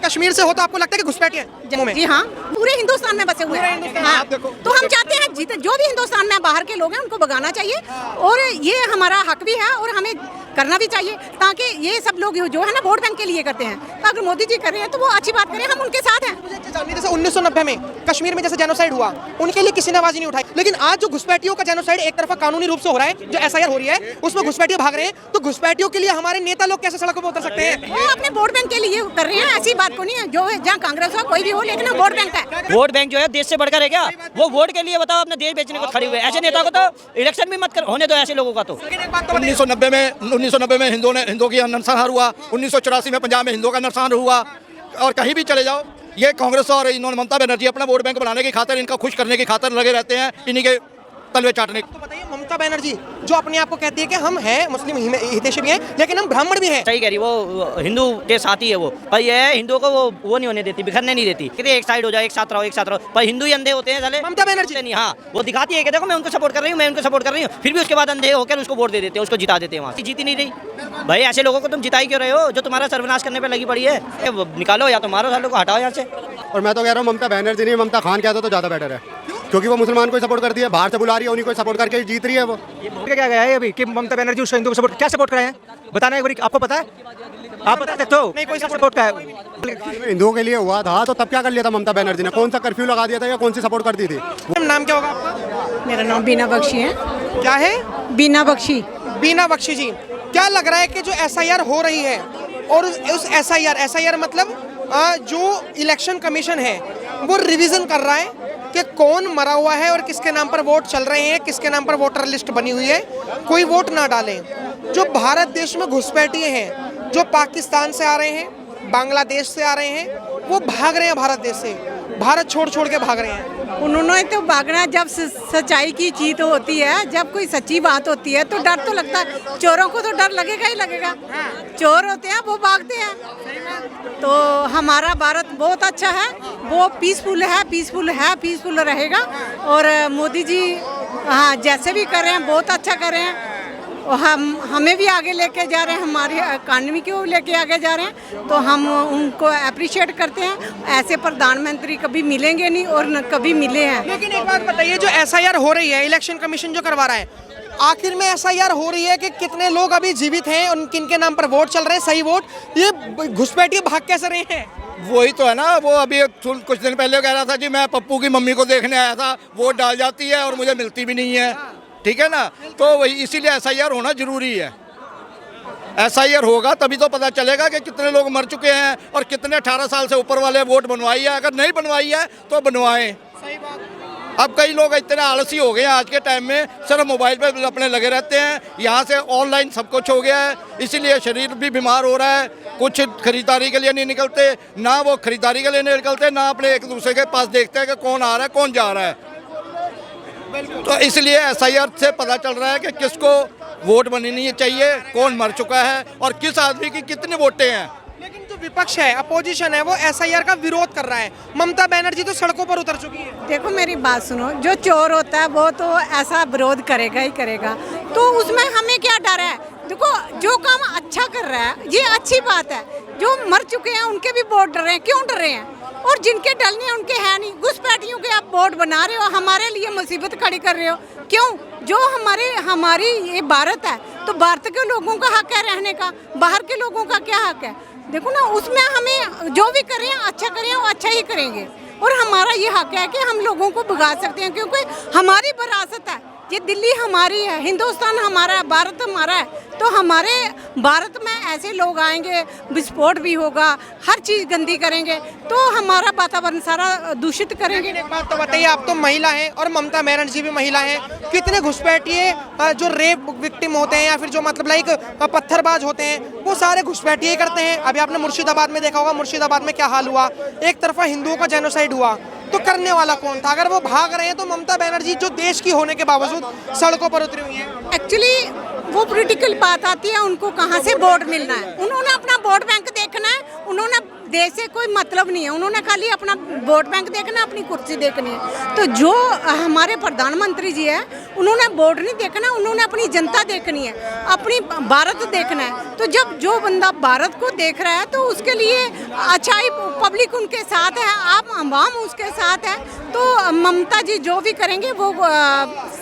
कश्मीर से हो तो आपको लगता है कि घुसपैठिए हैं जम्मू में? जी हाँ, पूरे हिंदुस्तान में बसे हुए हैं। हाँ, तो हम चाहते हैं जो भी हिंदुस्तान में बाहर के लोग हैं उनको भगाना चाहिए और ये हमारा हक भी है और हमें करना भी चाहिए, ताकि ये सब लोग जो है ना वोट बैंक के लिए करते हैं। तो अगर मोदी जी कर रहे हैं तो वो अच्छी बात करें, हम उनके साथ हैं। जैसे 1990 में कश्मीर में जैसे जेनोसाइड हुआ, उनके लिए किसी ने आवाज नहीं उठाई, लेकिन आज जो घुसपैठियों का जेनोसाइड एक तरफा कानूनी रूप से हो रहा है, जो एसआईआर हो रही है उसमें घुसपैठियों भाग रहे हैं, तो घुसपैठियों के लिए हमारे नेता लोग कैसे सड़कों पर उतर सकते हैं? वो अपने वोट बैंक के लिए कर रहे हैं, ऐसी बात को नहीं है। जो जहाँ कांग्रेस हो कोई भी हो, लेकिन वोट बैंक है। वोट बैंक जो है देश से बढ़कर है क्या? वो वोट के लिए बताओ अपना देश बेचने को खड़े हुए ऐसे नेता को तो इलेक्शन भी मत कर होने दो ऐसे लोगों का। तो 1990 में हिंदुओं की नरसंहार हुआ, 1984 में पंजाब में हिंदुओं का नरसंहार हुआ, और कहीं भी चले जाओ ये कांग्रेस और इन्होंने ममता बनर्जी अपना वोट बैंक बनाने की खातिर, इनका खुश करने की खातिर लगे रहते हैं, इन्हीं के तलवे चाटने। तो बताइए, ममता बनर्जी जो अपने आप को कहती है कि हम हैं मुस्लिम हितैषी भी हैं, लेकिन हम ब्राह्मण भी हैं। सही कह रही, वो हिंदू के साथ ही है वो, पर ये है हिंदुओं को वो नहीं होने देती, बिखरने नहीं देती, कहते एक साइड हो जाए, एक साथ रहो, पर हिंदू ही अंधे होते हैं साले। ममता बनर्जी नहीं, हाँ वो दिखाती है कि देखो मैं उनको सपोर्ट कर रही हूँ, फिर भी उसके बाद अंधे होकर उसको वोट दे देते हैं, उसको जिता देते हैं, वहाँ जीती नहीं रही। भाई ऐसे लोगों को तुम जिता ही क्यों रहे हो जो तुम्हारा सर्वनाश करने पर लगी पड़ी है? निकालो या तो मारो सालों को, हटाओ यहाँ से। और मैं तो कह रहा हूँ ममता बनर्जी नहीं, ममता खान कहता तो ज़्यादा बेटर है, क्योंकि वो मुसलमान को सपोर्ट करती है, बाहर से बुला रही है, उन्हीं को सपोर्ट करके जीत रही है। वो क्या गया है अभी कि ममता बनर्जी उस हिंदू को सपोर्ट क्या सपोर्ट कर रहे हैं? बताना एक बार, आपको पता है? आप बता सकते हो? नहीं, कोई सपोर्ट का है हिंदुओं के लिए हुआ था तो तब क्या कर लिया था ममता बनर्जी ने? कौन सा कर्फ्यू लगा दिया था या कौन सी सपोर्ट करती थी? नाम क्या होगा आपका? मेरा नाम बीना बख्शी है। क्या है? बीना बख्शी। बीना बख्शी जी, क्या लग रहा है कि जो एसआईआर हो रही है और उस एसआईआर मतलब जो इलेक्शन कमीशन है वो रिवीजन कर रहा है कि कौन मरा हुआ है और किसके नाम पर वोट चल रहे हैं, किसके नाम पर वोटर लिस्ट बनी हुई है, कोई वोट ना डालें। जो भारत देश में घुसपैठिए हैं, जो पाकिस्तान से आ रहे हैं, बांग्लादेश से आ रहे हैं, वो भाग रहे हैं भारत देश से, भारत छोड़ के भाग रहे हैं। उन्होंने तो भागना, जब सच्चाई की जीत होती है, जब कोई सच्ची बात होती है तो डर तो लगता है। चोरों को तो डर लगेगा ही लगेगा, चोर होते हैं वो भागते हैं। तो हमारा भारत बहुत अच्छा है, वो पीसफुल रहेगा। और मोदी जी हाँ जैसे भी कर रहे हैं बहुत अच्छा कर रहे हैं, और हमें भी आगे लेके जा रहे हैं, हमारी इकानमी को लेके आगे जा रहे हैं, तो हम उनको अप्रिशिएट करते हैं। ऐसे प्रधानमंत्री कभी मिलेंगे नहीं और न कभी मिले हैं। लेकिन एक बात बताइए, जो एसआईआर हो रही है, इलेक्शन कमीशन जो करवा रहा है, आखिर में एसआईआर हो रही है कि कितने लोग अभी जीवित हैं और किनके नाम पर वोट चल रहे हैं, सही वोट, ये घुसपैठिए भाग कैसे रहे हैं? वही तो है ना, वो अभी कुछ दिन पहले कह रहा था जी मैं पप्पू की मम्मी को देखने आया था, वोट डाल जाती है और मुझे मिलती भी नहीं है, ठीक है ना? तो वही इसीलिए एसआईआर होना जरूरी है। एसआईआर होगा तभी तो पता चलेगा कि कितने लोग मर चुके हैं और कितने 18 साल से ऊपर वाले वोट बनवाई है। अगर नहीं बनवाई है तो बनवाएं। अब कई लोग इतने आलसी हो गए हैं आज के टाइम में, सिर्फ मोबाइल पे अपने लगे रहते हैं, यहाँ से ऑनलाइन सब कुछ हो गया है, इसीलिए शरीर भी बीमार हो रहा है। कुछ खरीदारी के लिए नहीं निकलते, ना वो खरीदारी के लिए नहीं निकलते, ना अपने एक दूसरे के पास देखते हैं कि कौन आ रहा है कौन जा रहा है। तो इसलिए एसआईआर से पता चल रहा है कि किसको वोट बननी चाहिए, कौन मर चुका है और किस आदमी की कितनी वोटें हैं। लेकिन जो विपक्ष है, अपोजिशन है, वो एसआईआर का विरोध कर रहा है। ममता बनर्जी तो सड़कों पर उतर चुकी है। देखो मेरी बात सुनो, जो चोर होता है वो तो ऐसा विरोध करेगा ही करेगा, तो उसमें हमें क्या डर है? देखो जो काम अच्छा कर रहा है ये अच्छी बात है, जो मर चुके हैं उनके भी वोट डर रहे हैं, क्यों डर रहे हैं? और जिनके डरने हैं उनके है नहीं। घुसपैठियों के आप वोट बना रहे हो, हमारे लिए मुसीबत खड़ी कर रहे हो, क्यों? जो हमारी ये भारत है, तो भारत के लोगों का हक है रहने का, बाहर के लोगों का क्या हक है? देखो ना, उसमें हमें जो भी करें अच्छा करें, वो अच्छा ही करेंगे। और हमारा ये हक है कि हम लोगों को भगा सकते हैं, क्योंकि हमारी विरासत है, ये दिल्ली हमारी है, हिंदुस्तान हमारा है, भारत हमारा है। तो हमारे भारत में ऐसे लोग आएंगे, विस्फोट भी होगा, हर चीज़ गंदी करेंगे, तो हमारा वातावरण सारा दूषित करेंगे। एक बात तो बताइए, आप तो महिला हैं और ममता बनर्जी भी महिला हैं, कितने घुसपैठिए जो रेप विक्टिम होते हैं या फिर जो मतलब लाइक पत्थरबाज होते हैं, वो सारे घुसपैठिए करते हैं। अभी आपने मुर्शिदाबाद में देखा होगा, मुर्शिदाबाद में क्या हाल हुआ, एक तरफा हिंदुओं का जेनोसाइड हुआ, तो करने वाला कौन था? अगर वो भाग रहे हैं तो ममता बनर्जी जो देश की होने के बावजूद सड़कों पर उतरी हुई है। एक्चुअली वो पॉलिटिकल बात आती है, उनको कहाँ से वोट मिलना है, उन्होंने अपना वोट बैंक देखना है, उन्होंने देश से कोई मतलब नहीं है, उन्होंने खाली अपना वोट बैंक देखना, अपनी कुर्सी देखनी है। तो जो हमारे प्रधानमंत्री जी है, उन्होंने वोट नहीं देखना, उन्होंने अपनी जनता देखनी है, अपनी भारत देखना है। तो जब जो बंदा भारत को देख रहा है तो उसके लिए अच्छाई, पब्लिक उनके साथ है, आप आवाम उसके साथ है। तो ममता जी जो भी करेंगे वो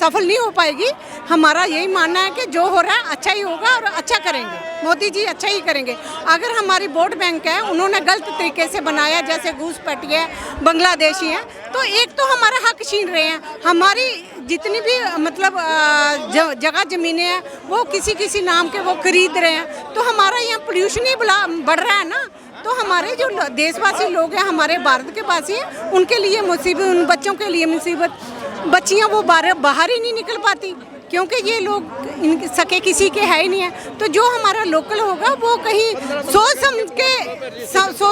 सफल नहीं हो पाएगी। हमारा यही मानना है कि जो हो रहा है अच्छा ही होगा और अच्छा करेंगे, मोदी जी अच्छा ही करेंगे। अगर हमारी वोट बैंक है, उन्होंने गलत तरीके से बनाया, जैसे घूसपैठी है, बांग्लादेशी है, तो एक तो हमारा हक छीन रहे हैं। हमारी जितनी भी मतलब जगह ज़मीनें हैं वो किसी नाम के वो खरीद रहे हैं। तो हमारा यहाँ पोल्यूशन ही बढ़ रहा है ना। तो हमारे जो देशवासी लोग हैं, हमारे भारत के वासी हैं, उनके लिए मुसीबत, उन बच्चों के लिए मुसीबत। बच्चियाँ वो बाहर ही नहीं निकल पाती क्योंकि ये लोग इन सके किसी के है ही नहीं है। तो जो हमारा लोकल होगा वो कहीं सोच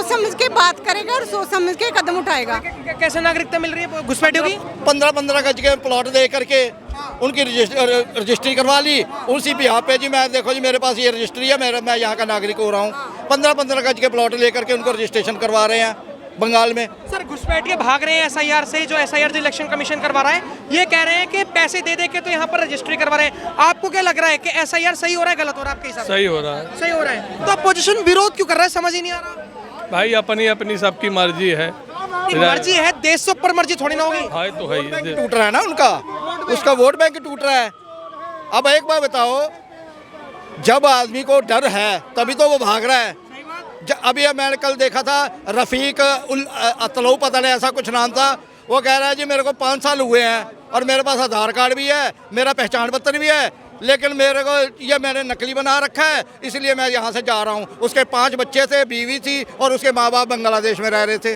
समझ के बात करेगा और सोच समझ के कदम उठाएगा। कैसे नागरिकता मिल रही है घुसपैठियों की? 15-15 गज के प्लॉट दे करके उनकी रजिस्ट्री करवा ली। उसी बिहार पे जी मैं देखो जी मेरे पास ये रजिस्ट्री है, मैं यहाँ का नागरिक हो रहा हूँ। 15-15 गज के प्लॉट लेकर के उनको रजिस्ट्रेशन करवा रहे हैं बंगाल में। सर घुसपैठिए भाग रहे हैं एसआईआर से, जो एसआईआर जो इलेक्शन कमीशन करवा रहा है, ये कह रहे हैं कि पैसे दे के तो यहाँ पर रजिस्ट्री करवा रहे हैं। आपको क्या लग रहा है कि एसआईआर सही हो रहा है, गलत हो रहा है आपके हिसाब से? सही हो रहा है। सही हो रहा है। तो अपोजिशन विरोध क्यों कर रहा है, समझ ही नहीं आ रहा। भाई अपनी अपनी सबकी मर्जी है, मर्जी है, देश से ऊपर मर्जी थोड़ी ना होगी। हाँ तो है ही। टूट रहा है ना उनका, उसका वोट बैंक टूट रहा है। अब एक बार बताओ, जब आदमी को डर है तभी तो वो भाग रहा है। अभी मैंने कल देखा था रफ़ीक अतलऊ, पता नहीं ऐसा कुछ नाम था, वो कह रहा है जी मेरे को 5 साल हुए हैं और मेरे पास आधार कार्ड भी है, मेरा पहचान पत्र भी है, लेकिन मेरे को ये मैंने नकली बना रखा है, इसलिए मैं यहाँ से जा रहा हूँ। उसके 5 बच्चे थे, बीवी थी और उसके माँ बाप बांग्लादेश में रह रहे थे।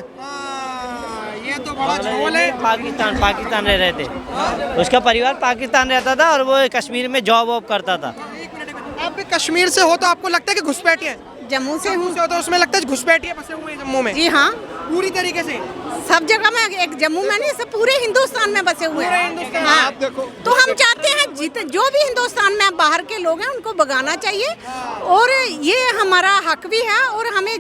ये तो बड़ा झोल है। पाकिस्तान रह रहे थे, उसका परिवार पाकिस्तान रहता था और वो कश्मीर में जॉब वॉब करता था। आप भी कश्मीर से हो तो आपको लगता है कि घुसपैठिए? जम्मू से हूँ। हो तो उसमें लगता है घुसपैठिए बसे हुए हैं जम्मू में? जी हाँ, पूरी तरीके से सब जगह में, एक जम्मू में नहीं, सब पूरे हिंदुस्तान में बसे हुए हैं। हाँ। तो हम चाहते हैं जो भी हिंदुस्तान में बाहर के लोग हैं उनको भगाना चाहिए और ये हमारा हक भी है और हमें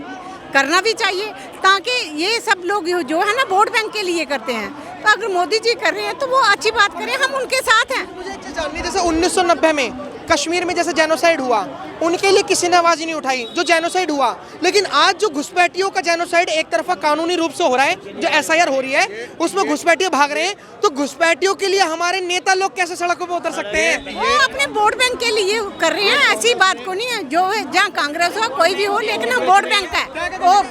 करना भी चाहिए, ताकि ये सब लोग जो है ना वोट बैंक के लिए करते हैं। तो अगर मोदी जी कर रहे हैं तो वो अच्छी बात करें, हम उनके साथ हैं। मुझे एक चीज़ जाननी है, जैसे 1990 में कश्मीर में जैसे जेनोसाइड हुआ, उनके लिए किसी ने आवाज़ ही नहीं उठाई, जो जेनोसाइड हुआ। लेकिन आज जो घुसपैठियों का जेनोसाइड एक तरफा कानूनी रूप से हो रहा है, जो एसआईआर हो रही है उसमें घुसपैठियों भाग रहे हैं, तो घुसपैठियों के लिए हमारे नेता लोग कैसे सड़कों पर उतर सकते हैं? वो अपने वोट बैंक के लिए कर रहे हैं, ऐसी बात को नहीं है। जो जहाँ कांग्रेस हो कोई भी हो, लेकिन वोट बैंक है वो।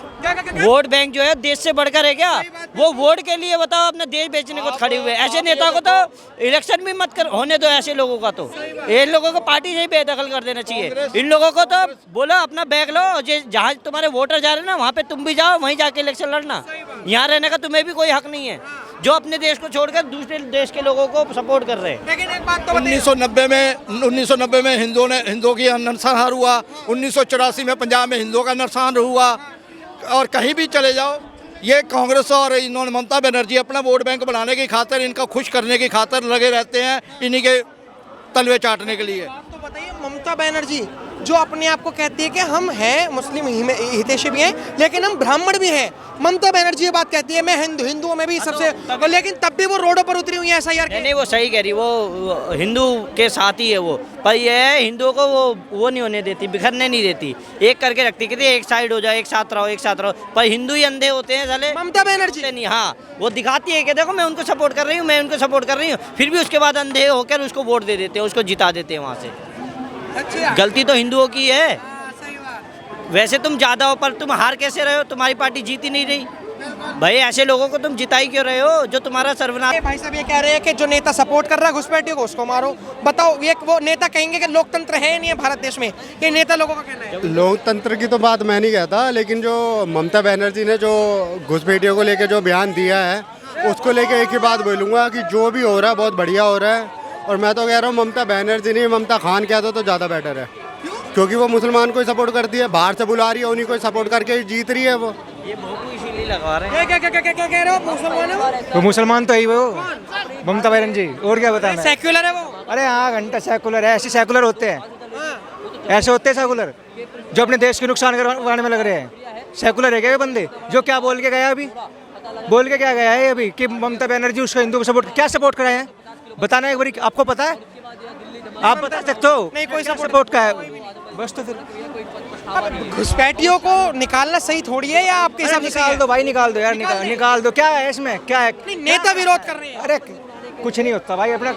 वोट बैंक जो है देश से बढ़कर है क्या? वो वोट के लिए बताओ अपना देश बेचने को खड़े हुए। ऐसे नेता को तो इलेक्शन भी मत कर होने दो। ऐसे लोगों का तो इन लोगों को पार्टी से ही बेदखल कर देना चाहिए। इन लोगों को तो बोलो अपना बैग लो, जहाँ तुम्हारे वोटर जा रहे हैं ना वहाँ पे तुम भी जाओ, वहीं जाके इलेक्शन लड़ना। यहाँ रहने का तुम्हें भी कोई हक नहीं है, जो अपने देश को छोड़कर दूसरे देश के लोगों को सपोर्ट कर रहे हैं। लेकिन एक बात तो 1990 में हिंदुओं की नरसंहार हुआ, 1984 में पंजाब में हिंदुओं का नरसंहार हुआ, और कहीं भी चले जाओ ये कांग्रेस और इन्होंने ममता बनर्जी अपना वोट बैंक बनाने की खातिर, इनका खुश करने की खातिर लगे रहते हैं, इन्हीं के तलवे चाटने के लिए। आप तो बताइए, ममता बनर्जी जो अपने आप को कहती है कि हम हैं मुस्लिम हितैषी भी हैं, लेकिन हम ब्राह्मण भी हैं। ममता बनर्जी ये बात कहती है मैं हिंदुओं में भी सबसे, लेकिन तब भी वो रोडों पर उतरी हुई है एसआईआर के। नहीं, वो सही कह रही, वो हिंदू के साथ ही है वो, पर ये है हिंदुओं को वो नहीं होने देती, बिखरने नहीं देती, एक करके रखती, कहती एक साइड हो जाओ, एक साथ रहो। पर हिंदू ही अंधे होते हैं साले। ममता बनर्जी नहीं, हाँ वो दिखाती है कि देखो मैं उनको सपोर्ट कर रही हूँ, फिर भी उसके बाद अंधे होकर उसको वोट दे देते हैं, उसको जिता देते हैं वहाँ से। अच्छा, गलती तो हिंदुओं की है। वैसे तुम ज्यादा हो पर तुम हार कैसे रहे हो? तुम्हारी पार्टी जीत ही नहीं रही। भाई ऐसे लोगों को तुम जिताई क्यों रहे हो जो तुम्हारा सर्वनाश? भाई साहब ये कह रहे हैं कि जो नेता सपोर्ट कर रहा है घुसपैठियों को उसको मारो। बताओ, ये वो नेता कहेंगे कि लोकतंत्र है नहीं है भारत देश में, ये नेता लोगों का कहना है। लोकतंत्र की तो बात मैं नहीं कहता, लेकिन जो ममता बनर्जी ने जो घुसपैठियों को लेकर जो बयान दिया है, उसको लेकर एक ही बात बोलूँगा कि जो भी हो रहा है बहुत बढ़िया हो रहा है। और मैं तो कह रहा हूँ ममता बनर्जी नहीं, ममता खान कहता तो ज़्यादा बेटर है, क्योंकि वो मुसलमान को ही सपोर्ट करती है, बाहर से बुला रही है, उन्हीं को सपोर्ट करके जीत रही है वो। ये भोंपू इसीलिए लगा रहे हैं। क्या कह रहे हो? मुसलमान है वो मुसलमान तो ही वो ममता बनर्जी, और क्या बताना? सेक्युलर है वो? अरे हाँ, घंटा सेकुलर है। ऐसे सेकुलर होते हैं, ऐसे होते हैं सेकुलर जो अपने देश के नुकसान करवाने में लग रहे हैं। सेकुलर है क्या ये बंदे? जो क्या बोल के गया अभी, बोल के क्या गया है अभी कि ममता बनर्जी उसको हिंदू को सपोर्ट, क्या सपोर्ट कराए हैं बताना एक बारी, आपको पता है? आप बता सकते हो? नहीं, कोई क्या सपोर्ट सपोर्ट का है? बस तो फिर अब घुसपैठियों को निकालना सही थोड़ी है, या आपके हिसाब से सही निकाल है? दो भाई, निकाल दो यार, निकाल दो। क्या है इसमें, क्या है? नहीं, नेता विरोध कर रहे हैं। अरे कुछ नहीं होता भाई, अपना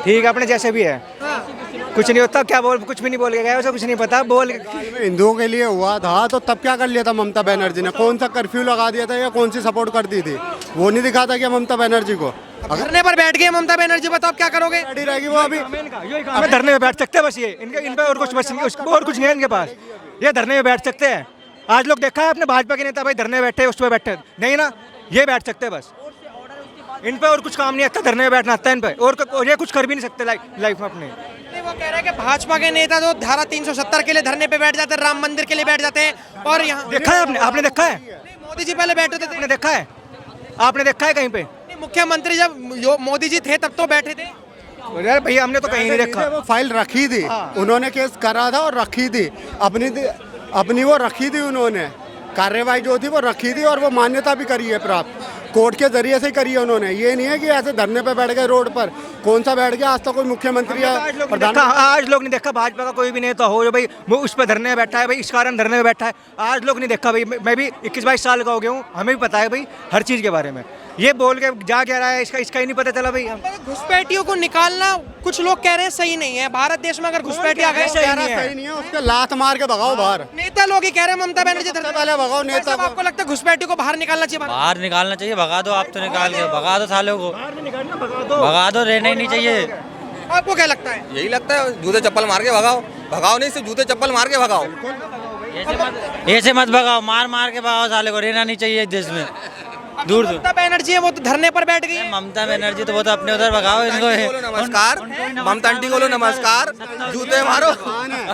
ठीक है, अपने जैसे भी है, कुछ नहीं होता। क्या बोल, कुछ भी नहीं बोल के गया, उसे कुछ नहीं पता बोल। हिंदुओं के लिए हुआ था तो तब क्या कर लिया था ममता बनर्जी ने? कौन सा कर्फ्यू लगा दिया था या कौन सी सपोर्ट कर दी थी? वो नहीं दिखा था क्या ममता बनर्जी को? धरने पर बैठ गए ममता बनर्जी, बताओ क्या करोगे? खड़ी रहेगी वो अभी। हमें धरने में बैठ सकते हैं बस, ये इन पे और कुछ बस और कुछ नहीं है इनके पास, ये धरने में बैठ सकते हैं। आज लोग देखा है अपने भाजपा के नेता भाई धरने में बैठे, उस पर बैठे नहीं ना, ये बैठ सकते हैं बस। इन पे और कुछ काम नहीं आता, धरने में बैठना आता है इन पे, और ये कुछ कर भी नहीं सकते लाइफ में अपने। नहीं, वो कह रहे हैं कि भाजपा के नेता जो धारा 370 के लिए धरने पे बैठ जाते हैं, राम मंदिर के लिए बैठ जाते हैं, और यहाँ देखा है आपने? आपने देखा है? नहीं, मोदी जी पहले बैठे थे। आपने देखा है? आपने देखा है कहीं पे? नहीं, मुख्यमंत्री जब मोदी जी थे तब तो बैठे थे। अरे भैया हमने तो कहीं नहीं देखा। वो फाइल रखी थी उन्होंने, केस करा था और रखी थी अपनी वो रखी थी उन्होंने, कार्रवाई जो थी वो रखी थी और वो मान्यता भी करी है प्राप्त, कोर्ट के जरिए से ही करी है उन्होंने। ये नहीं है कि ऐसे धरने पे बैठ गए रोड पर। कौन सा बैठ गया? आज तक कोई मुख्यमंत्री या आज लोग नहीं देखा भाजपा का कोई भी नेता हो जो भाई वो उस पर धरने में बैठा है भाई, इस कारण धरने में बैठा है। आज लोग नहीं देखा भाई, मैं भी 21-22 साल का हो गया हूँ, हमें भी पता है भाई हर चीज़ के बारे में। ये बोल के जा क्या रहा है इसका ही नहीं पता चला भाई। घुसपैठियों को निकालना कुछ लोग कह रहे हैं सही नहीं है। भारत देश में अगर घुसपैठी आ गए, सही नहीं है, उसके लात मार के भगाओ बाहर। नेता लोग ही कह रहे हैं ममता बनर्जी धरने पे। पहले भगाओ नेता साहब, को। आपको लगता है घुसपैठी को बाहर निकालना चाहिए? बाहर निकालना चाहिए, भगा दो आप तो, निकाल के भगा दो सालों को, भगा दो, रहना ही नहीं चाहिए। आपको क्या लगता है? यही लगता है, जूते चप्पल मार के भगाओ। भगाओ नहीं, सिर्फ जूते चप्पल मार के भगाओ। ऐसे मत भगाओ, मार मार के भगाओ साले को, रहना नहीं चाहिए देश में। दूर दूर ममता बनर्जी है वो तो धरने पर बैठ गई है। ममता बनर्जी तो वो तो अपने उधर भगाओ इनको। बोलो नमस्कार, ममता आंटी को बोलो नमस्कार, जूते मारो।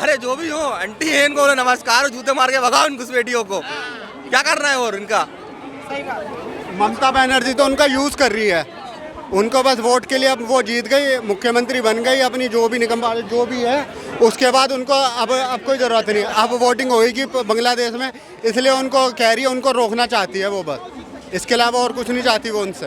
अरे जो भी हो, आंटी है, इनको बोलो नमस्कार, जूते मार के भगाओ इन घुसपैठियों को। क्या करना है और इनका? ममता बनर्जी तो उनका यूज कर रही है, उनको बस वोट के लिए, अब वो जीत गई, मुख्यमंत्री बन गई अपनी, जो भी निकम जो भी है, उसके बाद उनको अब कोई ज़रूरत नहीं। अब वोटिंग होगी बांग्लादेश में, इसलिए उनको कह रही है, उनको रोकना चाहती है वो बस, इसके अलावा और कुछ नहीं चाहती वो उनसे।